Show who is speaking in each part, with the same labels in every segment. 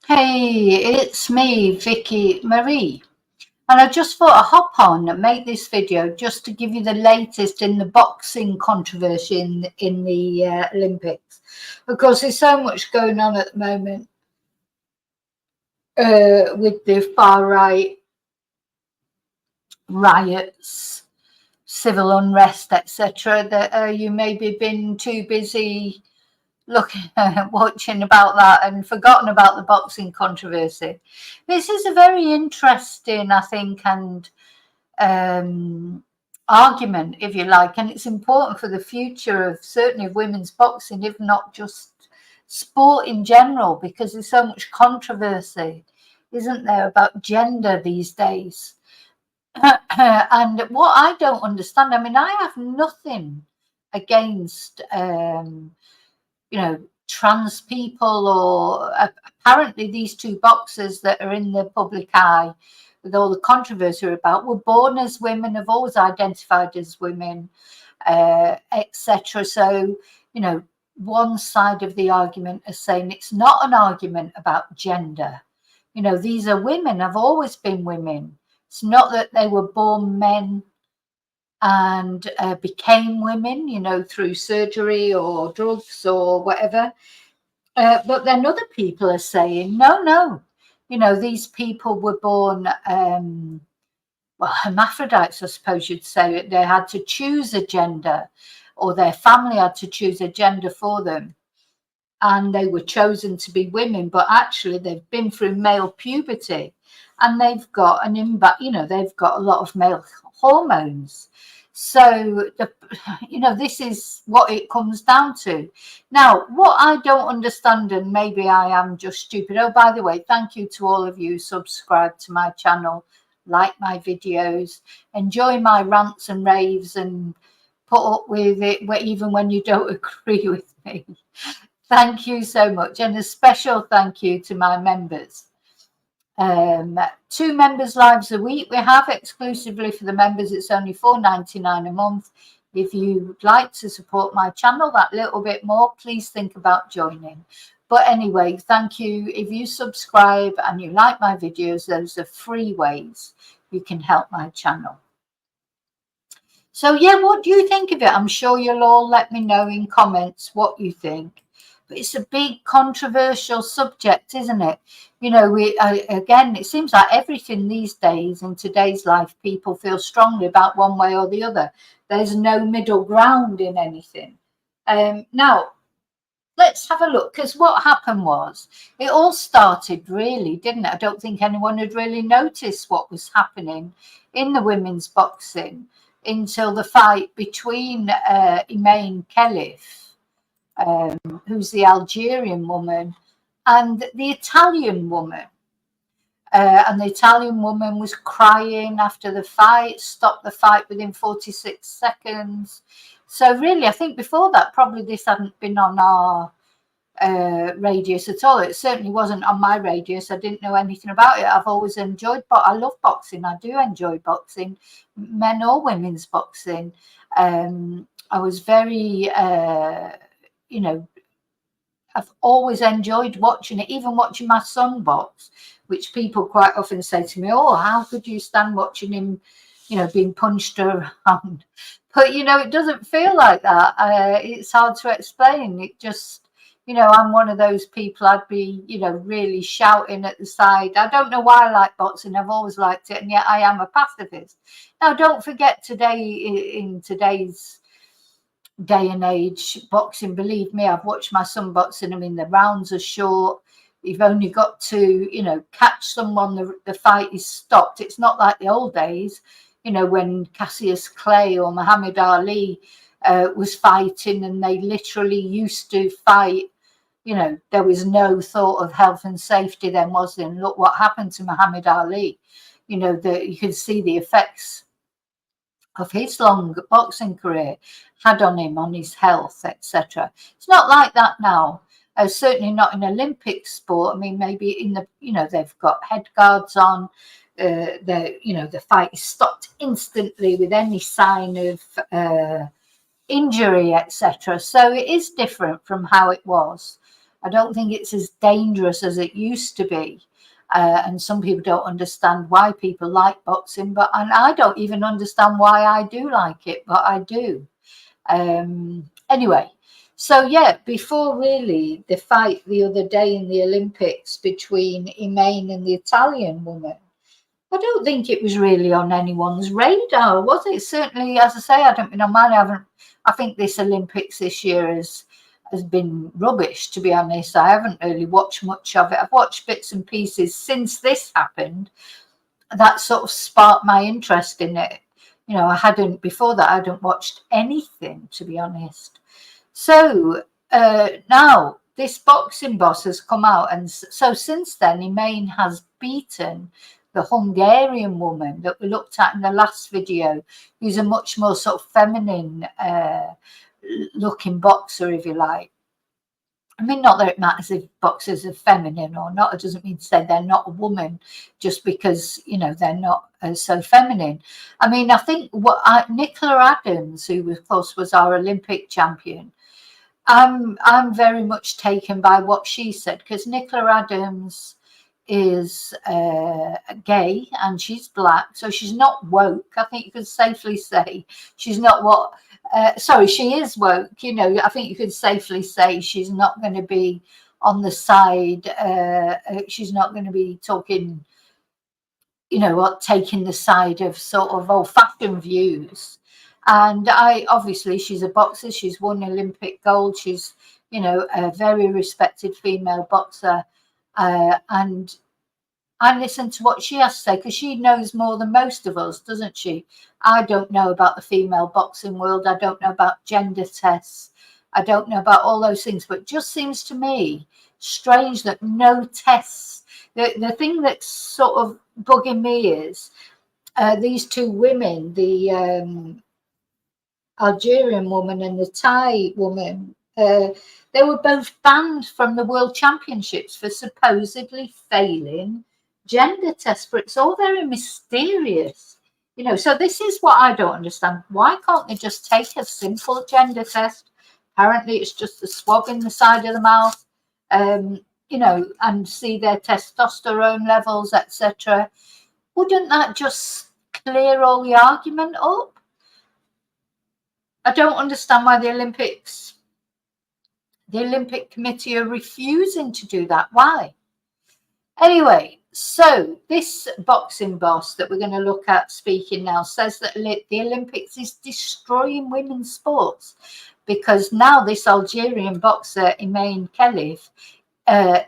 Speaker 1: Hey, it's me, Vicky Marie, and I just thought I'd hop on and make this video just to give you the latest in the boxing controversy in the Olympics. Of course, there's so much going on at the moment with the far right riots, civil unrest, etc. That you maybe been too busy looking watching about that and forgotten about the boxing controversy. This is a very interesting, I think, and argument, if you like, and it's important for the future of certainly of women's boxing, if not just sport in general, because there's so much controversy, isn't there, about gender these days. And what I don't understand, I mean, I have nothing against trans people, or apparently these two boxers that are in the public eye with all the controversy about were born as women, have always identified as women, etc. So, one side of the argument is saying it's not an argument about gender. These are women, have always been women. It's not that they were born men and became women, through surgery or drugs or whatever. But then other people are saying, no, no, these people were born, well, hermaphrodites, I suppose you'd say. They had to choose a gender, or their family had to choose a gender for them. And they were chosen to be women, but actually they've been through male puberty and they've got they've got a lot of male hormones. So, this is what it comes down to. Now, what I don't understand, and maybe I am just stupid. Oh, by the way, thank you to all of you who subscribe to my channel, like my videos, enjoy my rants and raves, and put up with it even when you don't agree with me. Thank you so much. And a special thank you to my members. 2 members lives a week we have exclusively for the members. It's only $4.99 a month. If you'd like to support my channel that little bit more, please think about joining. But anyway, thank you. If you subscribe and you like my videos, those are free ways you can help my channel. So yeah, what do you think of it? I'm sure you'll all let me know in comments what you think. But it's a big controversial subject, isn't it? Again, it seems like everything these days in today's life, people feel strongly about one way or the other. There's no middle ground in anything. Now, let's have a look, because what happened was it all started, really, didn't it? I don't think anyone had really noticed what was happening in the women's boxing until the fight between Emaine Khalif, who's the Algerian woman, and the Italian woman. And the Italian woman was crying after the fight, stopped the fight within 46 seconds. So really, I think before that, probably this hadn't been on our radius at all. It certainly wasn't on my radius. I didn't know anything about it. I've always enjoyed, but I love boxing. I do enjoy boxing, men or women's boxing. I was very, I've always enjoyed watching it, even watching my son box, which people quite often say to me, oh, how could you stand watching him, being punched around? But, it doesn't feel like that. It's hard to explain. It just, I'm one of those people, I'd be, really shouting at the side. I don't know why I like boxing. I've always liked it. And yet I am a pacifist. Now, don't forget today, in today's day and age, boxing, believe me, I've watched my son boxing. I mean, the rounds are short. You've only got to, catch someone. The fight is stopped. It's not like the old days, when Cassius Clay or Muhammad Ali was fighting, and they literally used to fight. There was no thought of health and safety then, was there? And look what happened to Muhammad Ali. You could see the effects of his long boxing career had on him, on his health, etc. It's not like that now. Certainly not in Olympic sport. I mean, maybe in the, they've got head guards on. The fight is stopped instantly with any sign of injury, etc. So it is different from how it was. I don't think it's as dangerous as it used to be. And some people don't understand why people like boxing, and I don't even understand why I do like it, but I do. Anyway, so yeah, before really the fight the other day in the Olympics between Emaine and the Italian woman, I don't think it was really on anyone's radar, was it? Certainly, as I say, I don't know, I think this Olympics this year has been rubbish, to be honest. I haven't really watched much of it. I've watched bits and pieces since this happened. That sort of sparked my interest in it. Before that, I hadn't watched anything, to be honest. So now this boxing boss has come out, and so since then, Emaine has beaten the Hungarian woman that we looked at in the last video, who's a much more sort of feminine looking boxer, if you like. I mean, not that it matters if boxers are feminine or not. It doesn't mean to say they're not a woman just because, they're not so feminine. I mean, I think Nicola Adams, who of course was our Olympic champion, I'm very much taken by what she said, because Nicola Adams is gay and she's black, so she's not woke. I think you could safely say she's not what. She is woke. I think you could safely say she's not going to be on the side. She's not going to be talking, taking the side of sort of old-fashioned views. And obviously she's a boxer. She's won Olympic gold. She's, a very respected female boxer. And I listen to what she has to say, because she knows more than most of us, doesn't she? I don't know about the female boxing world. I don't know about gender tests. I don't know about all those things. But it just seems to me strange that no tests. The thing that's sort of bugging me is these two women, the Algerian woman and the Thai woman, they were both banned from the World Championships for supposedly failing gender tests. But it's all very mysterious, so this is what I don't understand. Why can't they just take a simple gender test? Apparently it's just a swab in the side of the mouth, and see their testosterone levels, etc. Wouldn't that just clear all the argument up? I don't understand why the Olympic Committee are refusing to do that. Why? Anyway, so this boxing boss that we're going to look at speaking now says that the Olympics is destroying women's sports, because now this Algerian boxer, Emaine Khalif,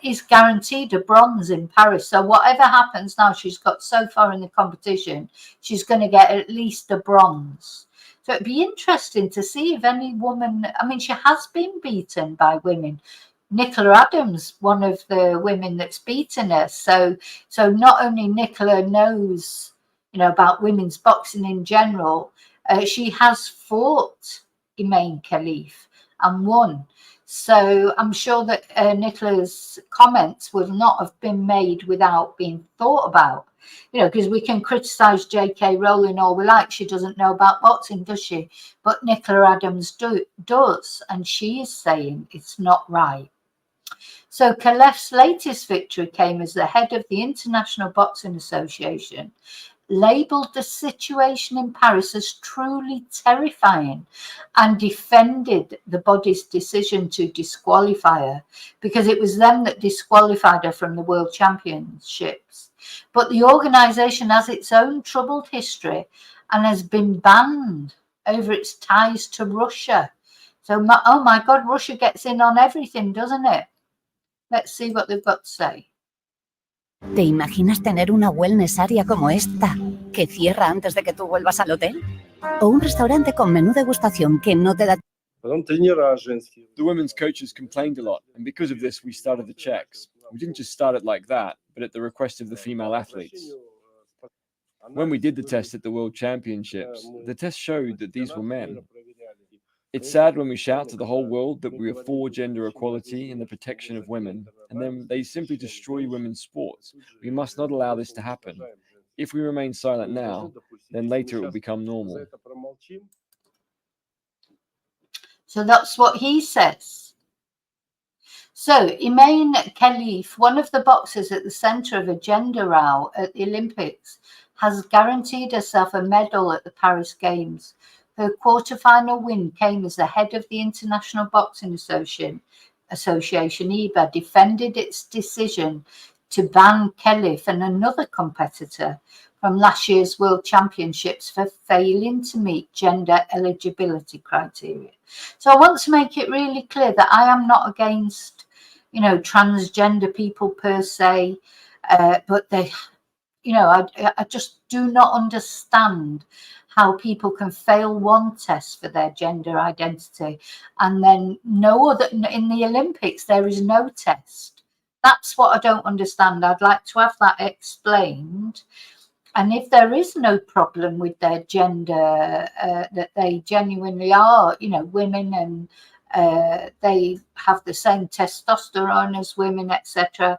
Speaker 1: is guaranteed a bronze in Paris. So whatever happens now, she's got so far in the competition, she's going to get at least a bronze. So it'd be interesting to see if any woman, I mean, she has been beaten by women. Nicola Adams, one of the women that's beaten her. So not only Nicola knows, about women's boxing in general, she has fought Emaine Khalif and won. So I'm sure that Nicola's comments would not have been made without being thought about. Because we can criticize J.K. Rowling all we like. She doesn't know about boxing, does she? But Nicola Adams does, and she is saying it's not right. So Khalif's latest victory came as the head of the International Boxing Association labelled the situation in Paris as truly terrifying and defended the body's decision to disqualify her, because it was them that disqualified her from the World Championships. But the organisation has its own troubled history and has been banned over its ties to Russia. So, oh my God, Russia gets in on everything, doesn't it? Let's see what they've got to say.
Speaker 2: ¿Te imaginas tener una wellness area como esta, que cierra antes de que tú vuelvas al hotel? ¿O un restaurante con menú degustación que no te da...
Speaker 3: The women's coaches complained a lot, and because of this we started the checks. We didn't just start it like that, but at the request of the female athletes. When we did the test at the World Championships, the test showed that these were men. It's sad when we shout to the whole world that we are for gender equality and the protection of women, and then they simply destroy women's sports. We must not allow this to happen. If we remain silent now, then later it will become normal.
Speaker 1: So that's what he says. So Emaine Khalif, one of the boxers at the centre of a gender row at the Olympics, has guaranteed herself a medal at the Paris Games. Her quarter-final win came as the head of the International Boxing Association, IBA, defended its decision to ban Khalif and another competitor from last year's World Championships for failing to meet gender eligibility criteria. So I want to make it really clear that I am not against, transgender people per se, but they, I just do not understand how people can fail one test for their gender identity and then no other. In the Olympics, there is no test. That's what I don't understand. I'd like to have that explained. And if there is no problem with their gender, that they genuinely are, women, and they have the same testosterone as women, etc.,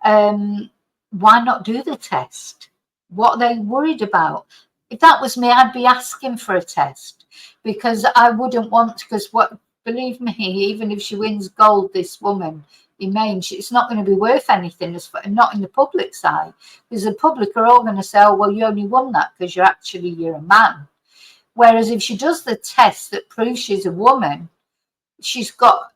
Speaker 1: why not do the test? What are they worried about? If that was me, I'd be asking for a test, because I wouldn't want, because believe me, even if she wins gold, this woman, Emaine, it's not going to be worth anything, not in the public side, because the public are all going to say, oh, well, you only won that because you're a man. Whereas if she does the test that proves she's a woman, she's got,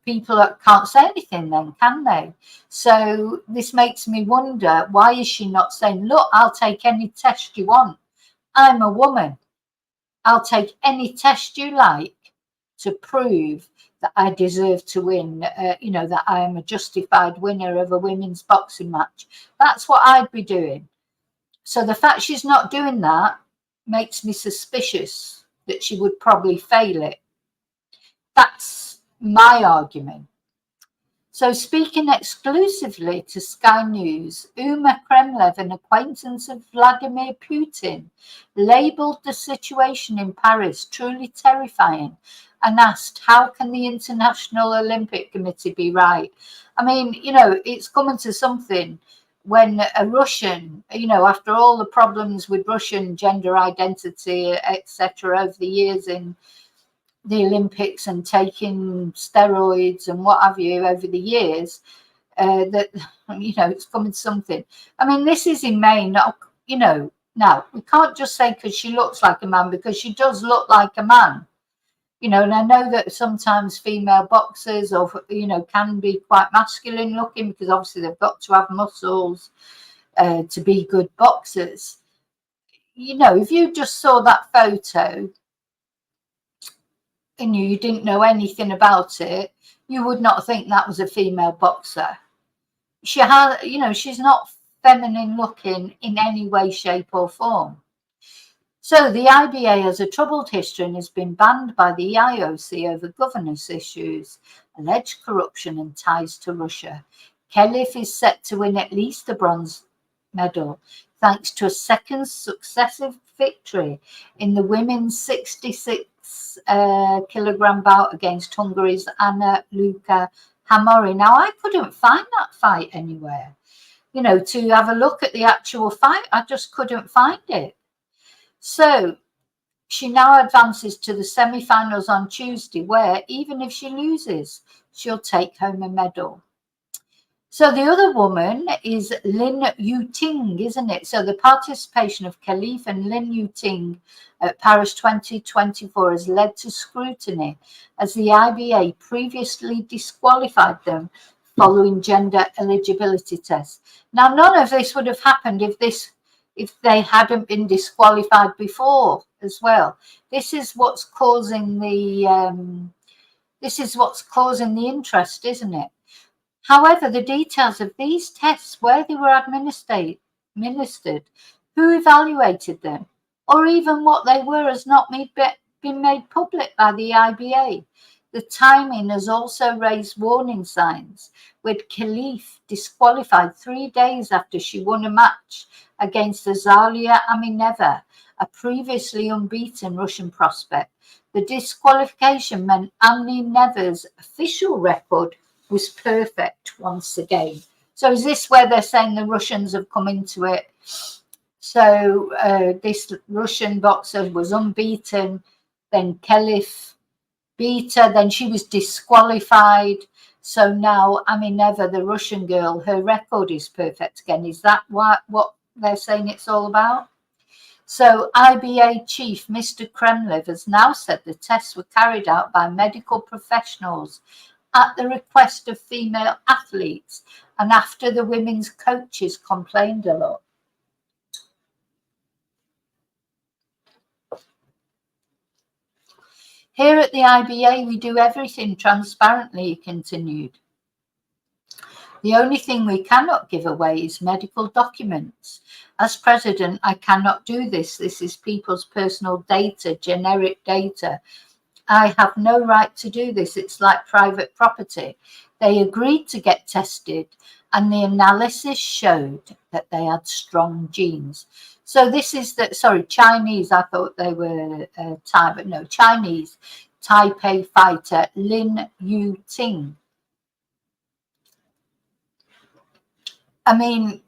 Speaker 1: people that can't say anything then, can they? So this makes me wonder, why is she not saying, look, I'll take any test you want. I'm a woman. I'll take any test you like to prove that I deserve to win, that I am a justified winner of a women's boxing match. That's what I'd be doing. So the fact she's not doing that makes me suspicious that she would probably fail it. That's my argument. So speaking exclusively to Sky News, Uma Kremlev, an acquaintance of Vladimir Putin, labelled the situation in Paris truly terrifying and asked, how can the International Olympic Committee be right? I mean, it's coming to something when a Russian, after all the problems with Russian gender identity, etc., over the years in the Olympics and taking steroids and what have you over the years, that, it's coming to something. I mean, this is Emaine, now we can't just say because she looks like a man, because she does look like a man, and I know that sometimes female boxers can be quite masculine looking, because obviously they've got to have muscles to be good boxers. If you just saw that photo and you didn't know anything about it, you would not think that was a female boxer. She has, she's not feminine looking in any way, shape or form. So the IBA has a troubled history and has been banned by the IOC over governance issues, alleged corruption and ties to Russia. Khalif is set to win at least a bronze medal, thanks to a second successive victory in the women's 66 kilogram bout against Hungary's Anna Luca Hamori. Now, I couldn't find that fight anywhere. To have a look at the actual fight, I just couldn't find it. So she now advances to the semi-finals on Tuesday, where even if she loses, she'll take home a medal. So the other woman is Lin Yuting, isn't it? So the participation of Khalif and Lin Yuting at Paris 2024 has led to scrutiny, as the IBA previously disqualified them following gender eligibility tests. Now, none of this would have happened if they hadn't been disqualified before as well. This is what's causing the interest, isn't it? However, the details of these tests, where they were administered, who evaluated them, or even what they were, has not been made public by the IBA. The timing has also raised warning signs, with Khalif disqualified 3 days after she won a match against Azalia Amineva, a previously unbeaten Russian prospect. The disqualification meant Amineva's official record was perfect once again. So is this where they're saying the Russians have come into it? So this Russian boxer was unbeaten, then Khalif beat her, then she was disqualified. So now Amineva, the Russian girl, her record is perfect again. Is that what they're saying it's all about? So IBA chief Mr. Kremlin has now said the tests were carried out by medical professionals at the request of female athletes and after the women's coaches complained a lot. Here at the IBA, we do everything transparently, he continued. The only thing we cannot give away is medical documents. As president, I cannot do this. This is people's personal data, generic data. I have no right to do this. It's like private property. They agreed to get tested, and the analysis showed that they had strong genes. So this is Chinese. I thought they were Thai, but no, Chinese Taipei fighter Lin Yu-ting. I mean,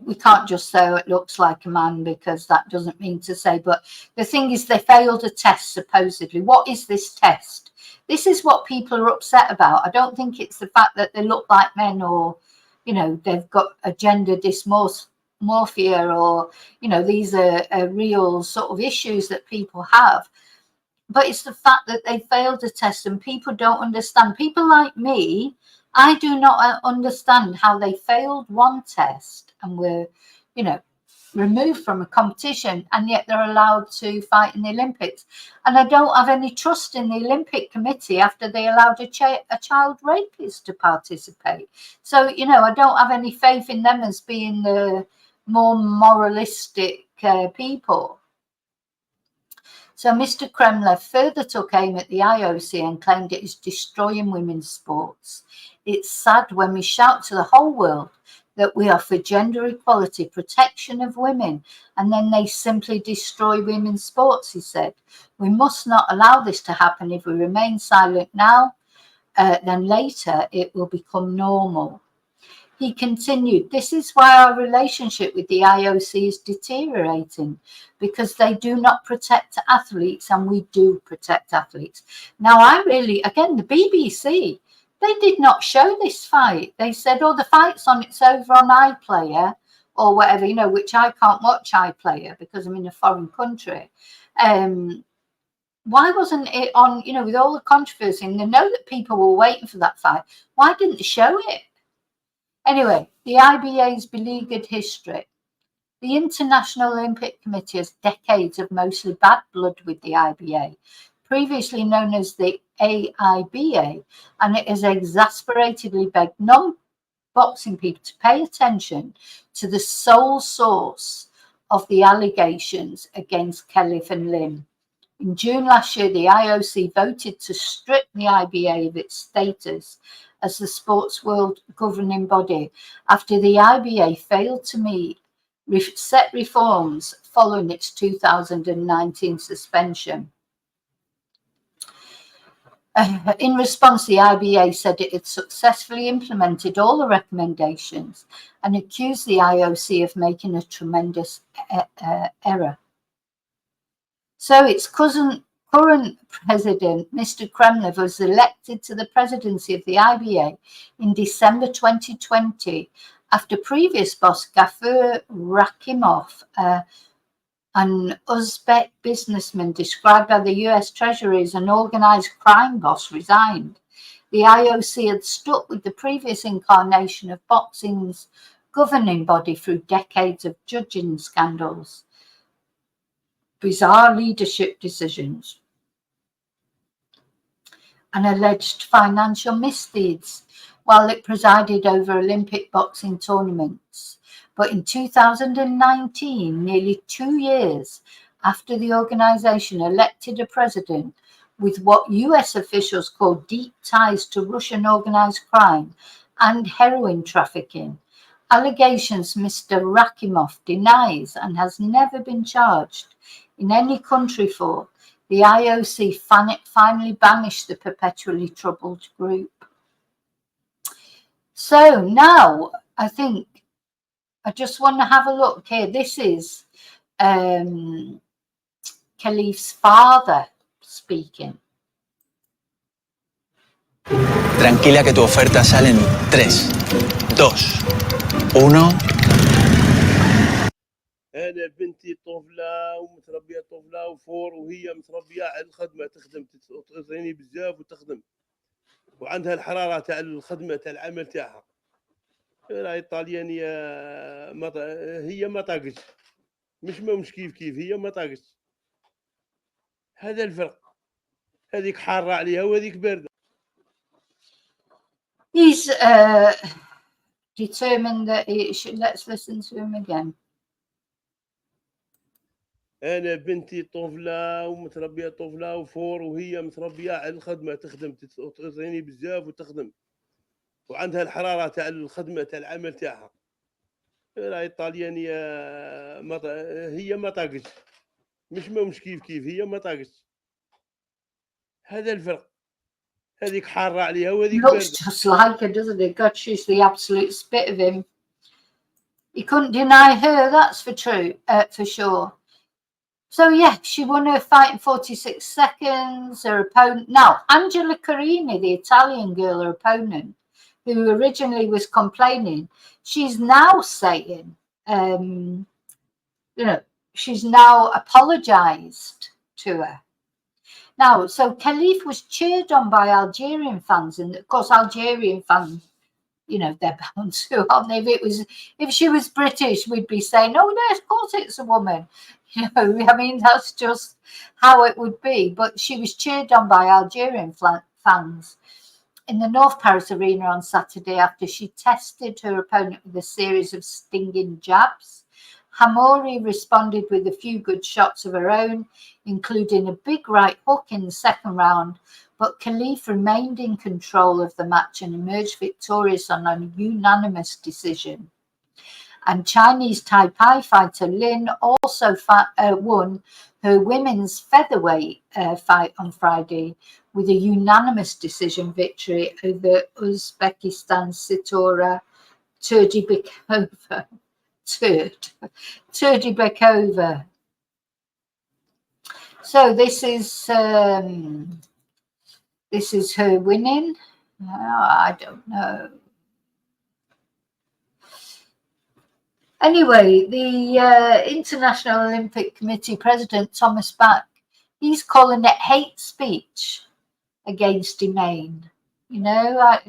Speaker 1: we can't just say it looks like a man because that doesn't mean to say. But the thing is, they failed a test, supposedly. What is this test? This is what people are upset about. I don't think it's the fact that they look like men or, they've got a gender dysmorphia or, these are real sort of issues that people have. But it's the fact that they failed a test and people don't understand. People like me, I do not understand how they failed one test and were, removed from a competition, and yet they're allowed to fight in the Olympics. And I don't have any trust in the Olympic Committee after they allowed a child rapist to participate. So, I don't have any faith in them as being the more moralistic people. So Mr. Kremlin further took aim at the IOC and claimed it is destroying women's sports. It's sad when we shout to the whole world that we are for gender equality, protection of women, and then they simply destroy women's sports, he said. We must not allow this to happen. If we remain silent now, then later it will become normal. He continued, this is why our relationship with the IOC is deteriorating, because they do not protect athletes and we do protect athletes. Now, again, the BBC, they did not show this fight. They said, the fight's on, it's over on iPlayer or whatever, which I can't watch iPlayer because I'm in a foreign country. Why wasn't it on, with all the controversy, and they know that people were waiting for that fight, why didn't they show it? Anyway, the IBA's beleaguered history. The International Olympic Committee has decades of mostly bad blood with the IBA, previously known as the AIBA, and it has exasperatedly begged non-boxing people to pay attention to the sole source of the allegations against Khalif and Lim. In June last year, the IOC voted to strip the IBA of its status as the sports world governing body after the IBA failed to set reforms following its 2019 suspension. In response, the IBA said it had successfully implemented all the recommendations and accused the IOC of making a tremendous error. So its current president, Mr. Kremlin, was elected to the presidency of the IBA in December 2020 after previous boss Gafur Rakimov, an Uzbek businessman described by the US Treasury as an organized crime boss, resigned. The IOC had stuck with the previous incarnation of boxing's governing body through decades of judging scandals, bizarre leadership decisions, and alleged financial misdeeds while it presided over Olympic boxing tournaments. But in 2019, nearly 2 years after the organization elected a president with what US officials call deep ties to Russian organized crime and heroin trafficking, allegations Mr. Rakimov denies and has never been charged in any country for, the IOC finally banished the perpetually troubled group. So now I think I just want to have a look here. This is Khalif's father speaking.
Speaker 4: Tranquila que tu oferta sale en 3, 2, 1.
Speaker 5: انا بنتي طفله ومتربيه طفله وفور، وهي متربيه على الخدمه، تخدم تغني بزاف وتخدم، وعندها الحراره تاع الخدمه تاع العمل تاعها. راهي الطاليانيه هي ما طاقتش، مش كيف هي ما طاقتش. هذا الفرق، هذيك حاره عليها وهذيك بارده.
Speaker 1: He's determined that he should. Let's listen to him again.
Speaker 5: انا بنتي طفله ومتربيه طفله وفور، وهي متربيه على الخدمه، تخدم تغني بزاف وتخدم، وعندها الحراره تاع الخدمه تاع العمل تاعها. راهي الطاليانيه هي ما طاقتش، مش كيف هي ما طاقتش. هذا الفرق، هذيك حاره عليها وهذيك
Speaker 1: Looks
Speaker 5: بارده.
Speaker 1: just like her, doesn't it? God, she's the absolute spit of him. He couldn't deny her, that's for sure. So yeah, she won her fight in 46 seconds. Her opponent, now Angela Carini, the Italian girl, her opponent, who originally was complaining, she's now saying, she's now apologized to her. Now, so Khalif was cheered on by Algerian fans, and of course, Algerian fans, they're bound to, aren't they? If she was British, we'd be saying, "Oh, no, of course it's a woman." I mean, that's just how it would be. But she was cheered on by Algerian fans in the North Paris Arena on Saturday after she tested her opponent with a series of stinging jabs. Hamori responded with a few good shots of her own, including a big right hook in the second round, but Khalif remained in control of the match and emerged victorious on a unanimous decision. And Chinese Taipei fighter Lin also won her women's featherweight fight on Friday with a unanimous decision victory over Uzbekistan's Sitora Turdibekova. Turdibekova. So this is her winning. I don't know. Anyway, the International Olympic Committee President Thomas Bach, he's calling it hate speech against Emaine. I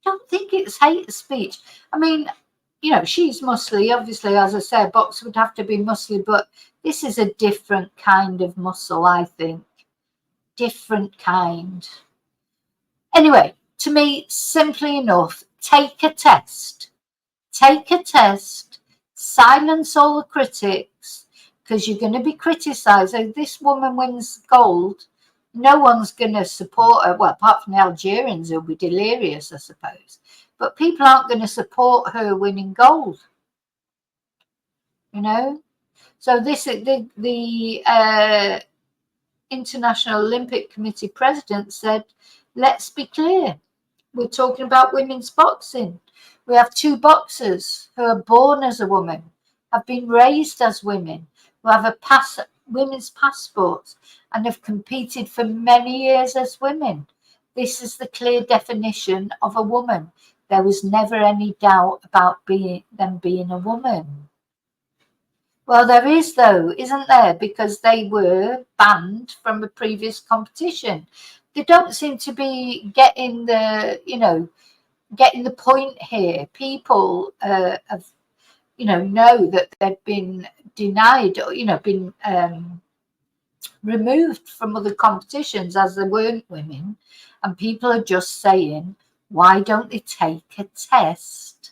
Speaker 1: don't think it's hate speech. I mean, she's muscly. Obviously, as I said, box would have to be muscly, but this is a different kind of muscle, I think. Different kind. Anyway, to me, simply enough, take a test. Take a test. Silence all the critics, because you're going to be criticised. If this woman wins gold, no one's going to support her. Well, apart from the Algerians, who'll be delirious, I suppose. But people aren't going to support her winning gold. So this is the International Olympic Committee president said, let's be clear. We're talking about women's boxing. We have two boxers who are born as a woman, have been raised as women, who have women's passports and have competed for many years as women. This is the clear definition of a woman. There was never any doubt about them being a woman. Well, there is, though, isn't there? Because they were banned from a previous competition. They don't seem to be getting the point here. People have, know that they've been denied or, been removed from other competitions as they weren't women. And people are just saying, why don't they take a test?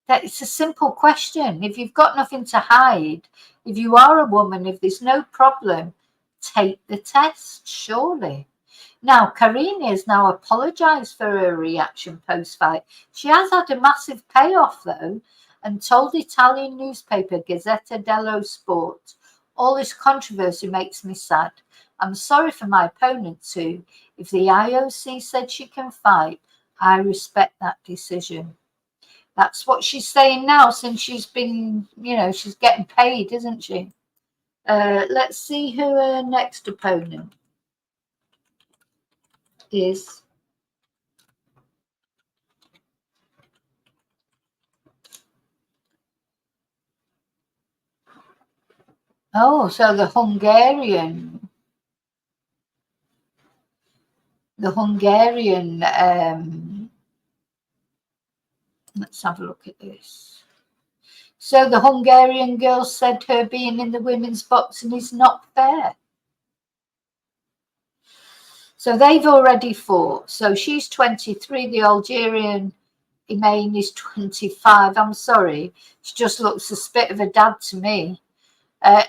Speaker 1: That it's a simple question. If you've got nothing to hide, if you are a woman, if there's no problem, take the test, surely. Now, Carini has now apologised for her reaction post-fight. She has had a massive payoff, though, and told the Italian newspaper Gazzetta dello Sport, all this controversy makes me sad. I'm sorry for my opponent too. If the IOC said she can fight, I respect that decision. That's what she's saying now, since she's been, she's getting paid, isn't she? Let's see who her next opponent is. Oh, so the Hungarian, let's have a look at this. So the Hungarian girl said her being in the women's boxing is not fair. So they've already fought. So she's 23, the Algerian Emaine is 25. I'm sorry, she just looks a spit of a dad to me.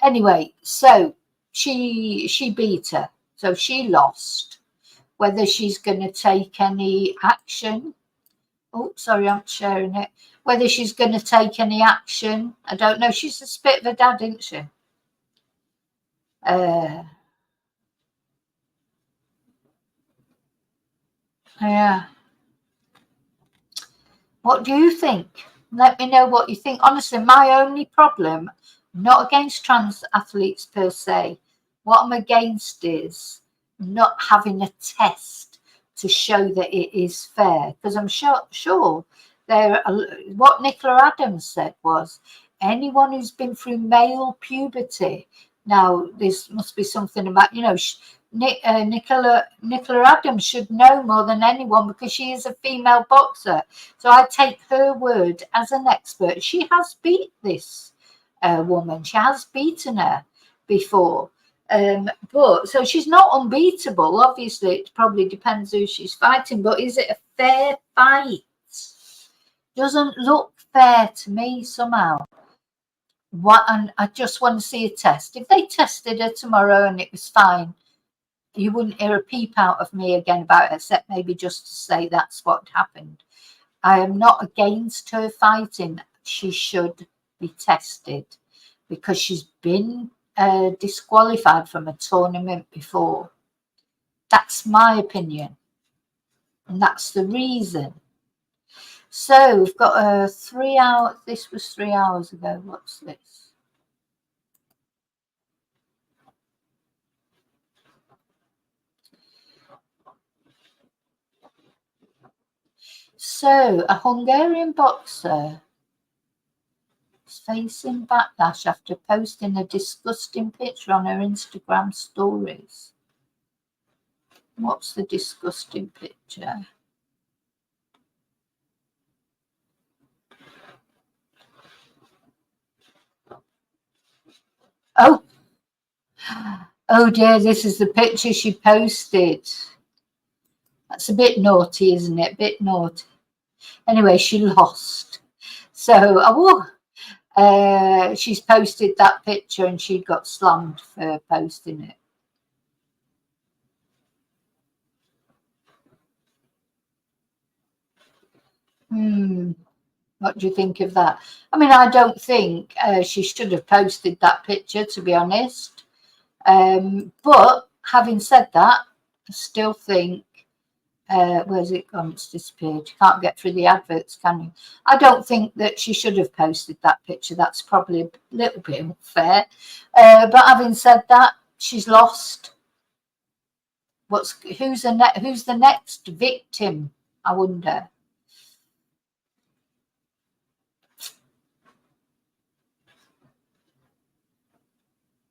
Speaker 1: Anyway, so she beat her. So she lost. Whether she's going to take any action. Oh, sorry, I'm sharing it. Whether she's going to take any action, I don't know. She's a spit of a dad, isn't she? Yeah. What do you think? Let me know what you think. Honestly, my only problem, I'm not against trans athletes per se. What I'm against is not having a test to show that it is fair. Because I'm sure there. What Nicola Adams said was anyone who's been through male puberty. Now, this must be something about, you know, Nicola Adams should know more than anyone because she is a female boxer. So I take her word as an expert. She has beat this woman. She has beaten her before. But so she's not unbeatable. Obviously, it probably depends who she's fighting. But is it a fair fight? Doesn't look fair to me somehow. And I just want to see a test. If they tested her tomorrow and it was fine, you wouldn't hear a peep out of me again about it, except maybe just to say that's what happened. I am not against her fighting. She should be tested because she's been disqualified from a tournament before. That's my opinion. And that's the reason. So we've got a 3 hour, this was 3 hours ago. What's this? So a Hungarian boxer is facing backlash after posting a disgusting picture on her Instagram stories. What's the disgusting picture? Oh dear, this is the picture she posted. That's a bit naughty, isn't it? A bit naughty. Anyway, she lost. So she's posted that picture and she got slammed for posting it. What do you think of that? I mean, I don't think she should have posted that picture, to be honest. But having said that, I still think, where's it gone? It's disappeared. You can't get through the adverts, can you? I don't think that she should have posted that picture. That's probably a little bit unfair. But having said that, she's lost. Who's the next victim? I wonder.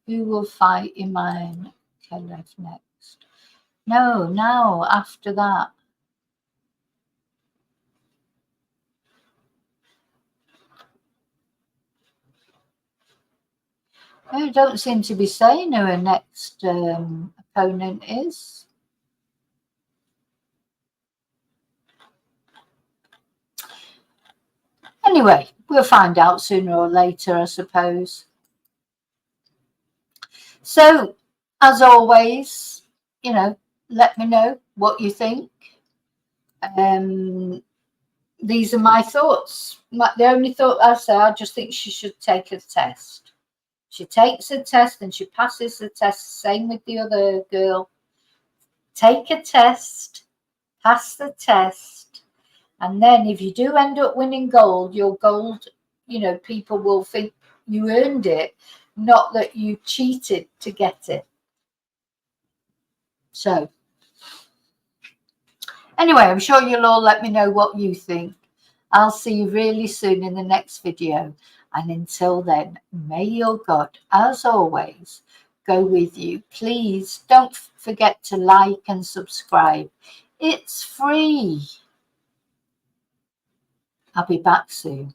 Speaker 1: Who will fight Iman Khalif next? No, now after that. They don't seem to be saying who her next opponent is. Anyway, we'll find out sooner or later, I suppose. So, as always, you know, let me know what you think. These are my thoughts. The only thought I say, I just think she should take a test. She takes a test and she passes the test. Same with the other girl. Take a test, pass the test, and then if you do end up winning gold, your gold, you know, people will think you earned it, not that you cheated to get it. So, anyway, I'm sure you'll all let me know what you think. I'll see you really soon in the next video. And until then, may your God, as always, go with you. Please don't forget to like and subscribe. It's free. I'll be back soon.